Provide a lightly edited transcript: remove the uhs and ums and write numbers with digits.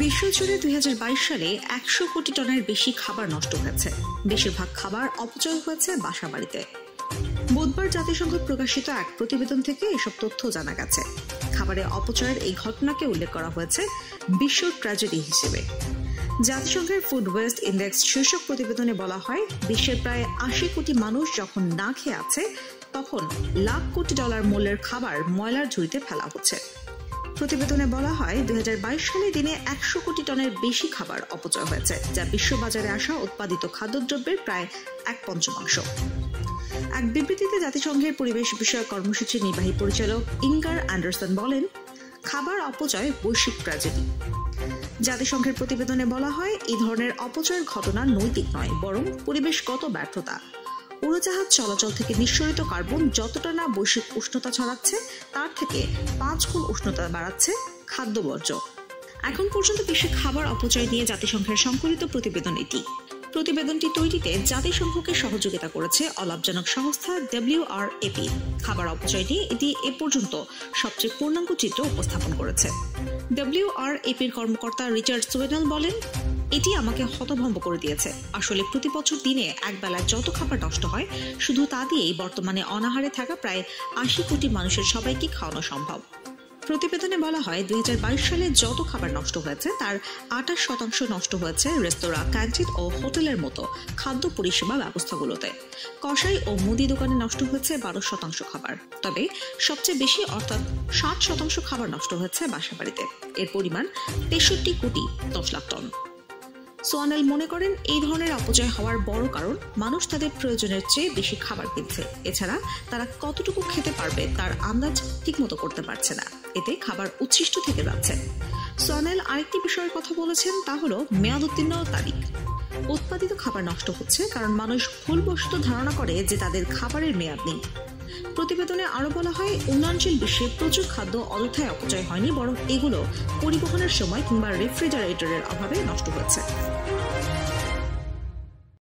বিশ্বজুড়ে 2022 সালে 100 কোটি টনের বেশি খাবার নষ্ট হয়েছে। বেশিরভাগ খাবার অপচয় হয়েছে বাসাবাড়িতে। বুধবার জাতিসংঘ প্রকাশিত এক প্রতিবেদন থেকে এসব তথ্য জানা গেছে। খাবারের অপচয়ের এই ঘটনাকে উল্লেখ করা হয়েছে বিশ্ব ট্র্যাজেডি হিসেবে। জাতিসংঘের ফুড ওয়েস্ট ইন্ডেক্স শীর্ষক প্রতিবেদনে বলা হয়, বিশ্বের প্রায় 80 কোটি মানুষ যখন না খেয়ে আছে, তখন লাখ কোটি ডলার মূল্যের খাবার ময়লার ঝুড়িতে ফেলা হচ্ছে। প্রতিবেদনে বলা হয়, 2022 সালে দিনে 100 কোটি টনের বেশি খাবার অপচয় হয়েছে, যা বিশ্ববাজারে আসা উৎপাদিত খাদ্যদ্রব্যের প্রায় 1/5। এক বিবৃতিতে জাতিসংঘের পরিবেশ বিষয়ক কর্মসূচির নির্বাহী পরিচালক ইঙ্গার অ্যান্ডারসন বলেন, খাবার অপচয় বৈশ্বিক ট্র্যাজেডি। জাতিসংঘের প্রতিবেদনে বলা হয়, এই ধরনের অপচয়ের ঘটনা নৈতিক নয়, বরং পরিবেশগত ব্যর্থতা। উড়োজাহাজ চলাচল থেকে নিঃসরিত কার্বন যতটা না বৈশ্বিক উষ্ণতা ছড়াচ্ছে, তার থেকে 5 গুণ উষ্ণতা বাড়াচ্ছে খাদ্য বর্জ্য। এখন পর্যন্ত বিশ্বে খাবার অপচয় নিয়ে জাতিসংঘের সংকলিত প্রতিবেদন এটি। প্রতিবেদনটি তৈরিতে জাতিসংঘকে সহযোগিতা করেছে অলাভজনক সংস্থা WRAP। খাবার অপচয় নিয়ে এটি এ পর্যন্ত সবচেয়ে পূর্ণাঙ্গ চিত্র উপস্থাপন করেছে। WRAP-র কর্মকর্তা রিচার্ড সোয়েনাল বলেন, এটি আমাকে হতভম্ব করে দিয়েছে। আসলে প্রতি বছর দিনে এক বেলায় যত খাবার নষ্ট হয়, শুধু তা দিয়েই বর্তমানে অনাহারে থাকা প্রায় 80 কোটি মানুষের সবাইকে খাওয়ানো সম্ভব। প্রতিবেদনে বলা হয়, 2022 সালে যত খাবার নষ্ট হয়েছে তার 28% নষ্ট হয়েছে রেস্তোরাঁ, ক্যান্টিন ও হোটেলের মতো খাদ্য পরিষেবা ব্যবস্থাগুলোতে। কসাই ও মুদি দোকানে নষ্ট হয়েছে 12% খাবার। তবে সবচেয়ে বেশি অর্থাৎ 60% খাবার নষ্ট হয়েছে বাসাবাড়িতে। এর পরিমাণ 63 কোটি 10 লাখ টন। সোয়ানেল মনে করেন, এই ধরনের অপচয় হওয়ার বড় কারণ মানুষ তাদের প্রয়োজনের চেয়ে বেশি খাবার কিনছে। এছাড়া তারা কতটুকু খেতে পারবে তার আন্দাজ ঠিকমতো করতে পারছে না। এতে খাবার উচ্ছিষ্ট থেকে যাচ্ছে। সোয়ানেল আরেকটি বিষয়ের কথা বলেছেন, তা হলো মেয়াদ উত্তীর্ণ তারিখ। উৎপাদিত খাবার নষ্ট হচ্ছে কারণ মানুষ ভুলবশত ধারণা করে যে তাদের খাবারের মেয়াদ নেই। প্রতিবেদনে আরো বলা হয়, উন্নয়নশীল বিশ্বে প্রচুর খাদ্য অযথায় অপচয় হয়নি, বরং এগুলো পরিবহনের সময় কিংবা রেফ্রিজারেটরের অভাবে নষ্ট হয়েছে।